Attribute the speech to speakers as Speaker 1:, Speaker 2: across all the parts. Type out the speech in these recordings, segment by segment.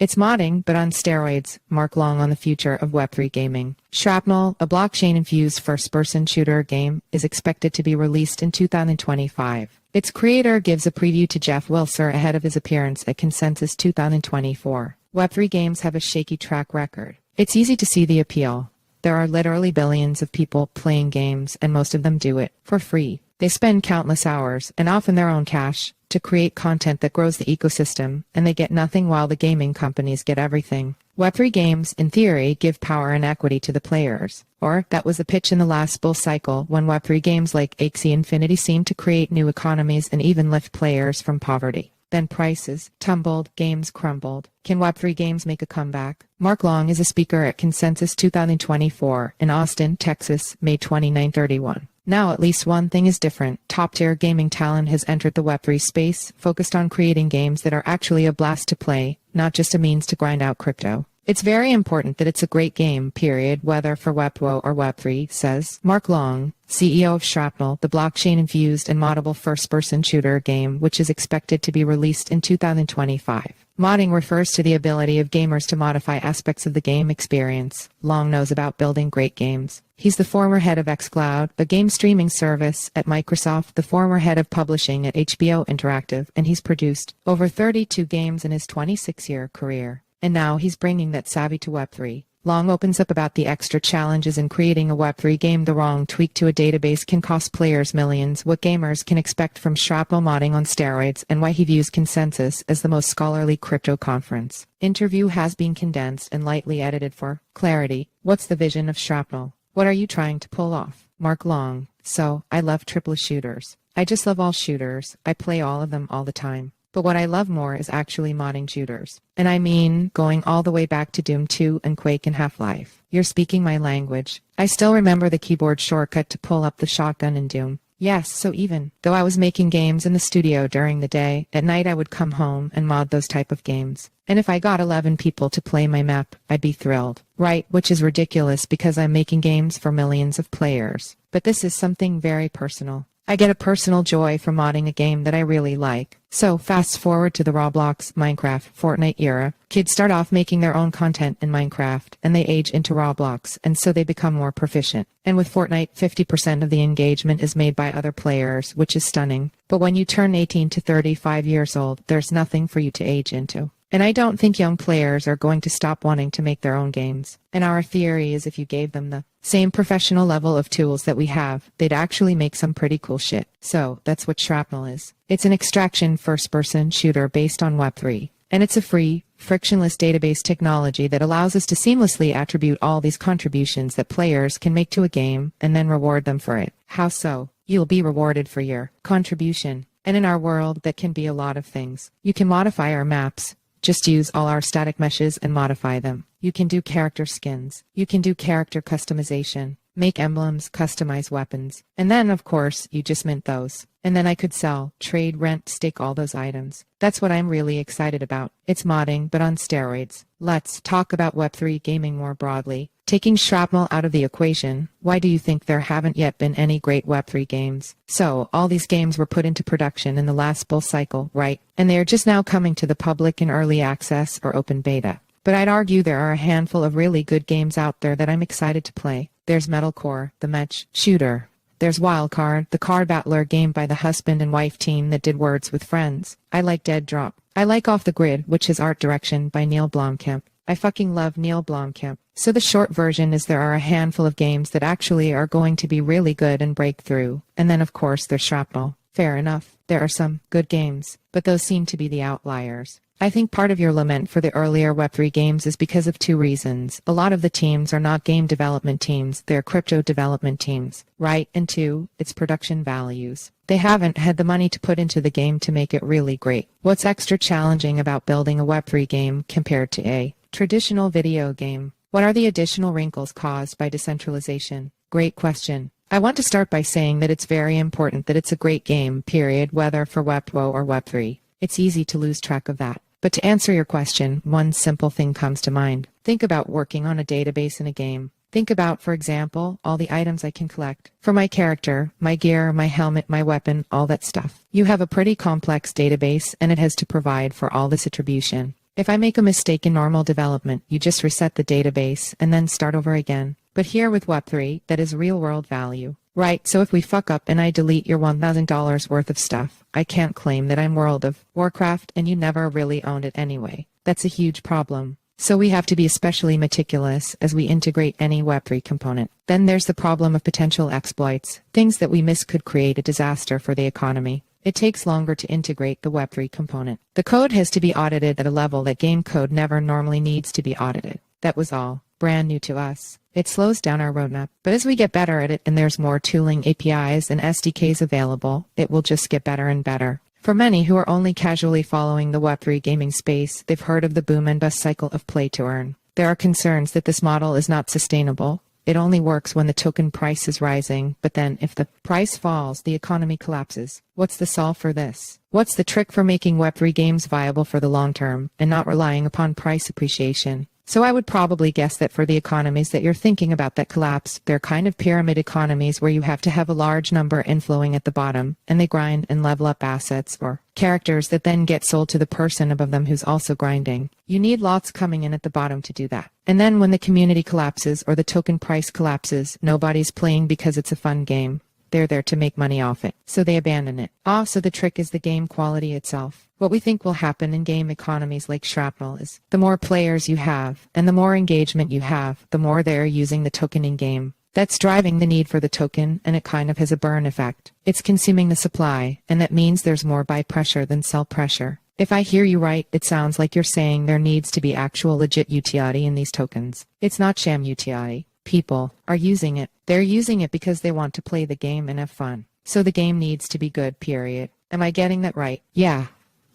Speaker 1: It's modding, but on steroids. Mark Long on the future of Web3 gaming. Shrapnel, a blockchain-infused first-person shooter game, is expected to be released in 2025. Its creator gives a preview to Jeff Wilser ahead of his appearance at Consensus 2024. Web3 games have a shaky track record. It's easy to see the appeal. There are literally billions of people playing games, and most of them do it for free. They spend countless hours, and often their own cash, to create content that grows the ecosystem, and they get nothing while the gaming companies get everything. Web3 games, in theory, give power and equity to the players. Or, that was the pitch in the last bull cycle, when Web3 games like Axie Infinity seemed to create new economies and even lift players from poverty. Then prices tumbled, games crumbled. Can Web3 games make a comeback? Mark Long is a speaker at Consensus 2024 in Austin, Texas, May 29-31. Now at least one thing is different. Top-tier gaming talent has entered the Web3 space, focused on creating games that are actually a blast to play, not just a means to grind out crypto. It's very important that it's a great game, period, whether for Web2 or Web3, says Mark Long, CEO of Shrapnel, the blockchain-infused and moddable first-person shooter game, which is expected to be released in 2025. Modding refers to the ability of gamers to modify aspects of the game experience. Long knows about building great games. He's the former head of xCloud, a game streaming service at Microsoft, the former head of publishing at HBO Interactive, and he's produced over 32 games in his 26-year career. And now he's bringing that savvy to Web3. Long opens up about the extra challenges in creating a Web3 game. The wrong tweak to a database can cost players millions, what gamers can expect from Shrapnel modding on steroids, and why he views Consensus as the most scholarly crypto conference. Interview has been condensed and lightly edited for clarity. What's the vision of Shrapnel? What are you trying to pull off? Mark Long. So, I love triple shooters. I just love all shooters. I play all of them all the time. But what I love more is actually modding shooters. And I mean, going all the way back to Doom 2 and Quake and Half-Life. You're speaking my language. I still remember the keyboard shortcut to pull up the shotgun in Doom. Yes, so even though I was making games in the studio during the day, at night I would come home and mod those type of games. And if I got 11 people to play my map, I'd be thrilled. Right, which is ridiculous because I'm making games for millions of players. But this is something very personal. I get a personal joy from modding a game that I really like. So fast forward to the Roblox, Minecraft, Fortnite era. Kids start off making their own content in Minecraft, and they age into Roblox, and so they become more proficient. And with Fortnite, 50% of the engagement is made by other players, which is stunning. But when you turn 18 to 35 years old, there's nothing for you to age into. And I don't think young players are going to stop wanting to make their own games. And our theory is if you gave them the same professional level of tools that we have, they'd actually make some pretty cool shit. So, that's what Shrapnel is. It's an extraction first-person shooter based on Web3. And it's a free, frictionless database technology that allows us to seamlessly attribute all these contributions that players can make to a game and then reward them for it. How so? You'll be rewarded for your contribution. And in our world, that can be a lot of things. You can modify our maps. Just use all our static meshes and modify them. You can do character skins. You can do character customization. Make emblems, customize weapons. And then, of course, you just mint those. And then I could sell, trade, rent, stake all those items. That's what I'm really excited about. It's modding, but on steroids. Let's talk about Web3 gaming more broadly. Taking Shrapnel out of the equation, why do you think there haven't yet been any great Web3 games? So, all these games were put into production in the last bull cycle, right? And they are just now coming to the public in early access or open beta. But I'd argue there are a handful of really good games out there that I'm excited to play. There's Metalcore, the match shooter. There's Wildcard, the card battler game by the husband and wife team that did Words with Friends. I like Dead Drop. I like Off the Grid, which is art direction by Neil Blomkamp. I fucking love Neil Blomkamp. So the short version is there are a handful of games that actually are going to be really good and break through. And then of course there's Shrapnel. Fair enough. There are some good games, but those seem to be the outliers. I think part of your lament for the earlier Web3 games is because of two reasons. A lot of the teams are not game development teams, they're crypto development teams, right? And two, it's production values. They haven't had the money to put into the game to make it really great. What's extra challenging about building a Web3 game compared to a traditional video game? What are the additional wrinkles caused by decentralization? Great question. I want to start by saying that it's very important that it's a great game, period, whether for Web2 or Web3. It's easy to lose track of that. But to answer your question, one simple thing comes to mind. Think about working on a database in a game. Think about, for example, all the items I can collect. For my character, my gear, my helmet, my weapon, all that stuff. You have a pretty complex database, and it has to provide for all this attribution. If I make a mistake in normal development, you just reset the database and then start over again. But here with Web3, that is real-world value. Right, so if we fuck up and I delete your $1,000 worth of stuff, I can't claim that I'm World of Warcraft and you never really owned it anyway. That's a huge problem. So we have to be especially meticulous as we integrate any Web3 component. Then there's the problem of potential exploits. Things that we miss could create a disaster for the economy. It takes longer to integrate the Web3 component. The code has to be audited at a level that game code never normally needs to be audited. That was all brand new to us. It slows down our roadmap. But as we get better at it and there's more tooling, APIs, and SDKs available, it will just get better and better. For many who are only casually following the Web3 gaming space, they've heard of the boom and bust cycle of play to earn. There are concerns that this model is not sustainable. It only works when the token price is rising, but then if the price falls, the economy collapses. What's the solve for this? What's the trick for making Web3 games viable for the long term and not relying upon price appreciation? So I would probably guess that for the economies that you're thinking about that collapse, they're kind of pyramid economies where you have to have a large number inflowing at the bottom, and they grind and level up assets or characters that then get sold to the person above them who's also grinding. You need lots coming in at the bottom to do that. And then when the community collapses or the token price collapses, nobody's playing because it's a fun game. They're there to make money off it, so they abandon it. So the trick is the game quality itself. What we think will happen in game economies like Shrapnel is the more players you have and the more engagement you have, the more they're using the token in game. That's driving the need for the token, and it kind of has a burn effect. It's consuming the supply, and that means there's more buy pressure than sell pressure. If I hear you right, it sounds like you're saying there needs to be actual legit utility in these tokens. It's not sham utility. People are using it. They're using it because they want to play the game and have fun. So the game needs to be good, period. Am I getting that right? Yeah.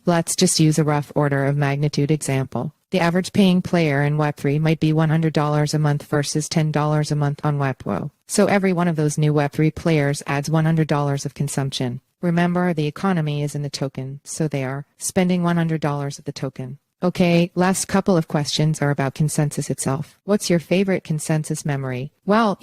Speaker 1: Let's just use a rough order of magnitude example. The average paying player in Web3 might be $100 a month versus $10 a month on Web2. So every one of those new Web3 players adds $100 of consumption. Remember, the economy is in the token, so they are spending $100 of the token. Okay, last couple of questions are about consensus itself. What's your favorite consensus memory? Well,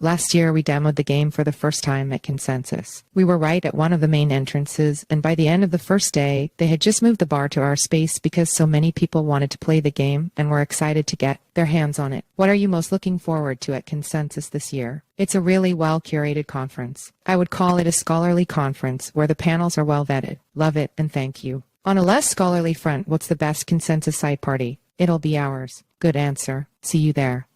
Speaker 1: last year we demoed the game for the first time at Consensus. We were right at one of the main entrances, and by the end of the first day, they had just moved the bar to our space because so many people wanted to play the game and were excited to get their hands on it. What are you most looking forward to at Consensus this year? It's a really well-curated conference. I would call it a scholarly conference where the panels are well vetted. Love it, and thank you. On a less scholarly front, what's the best Consensus side party? It'll be ours. Good answer. See you there.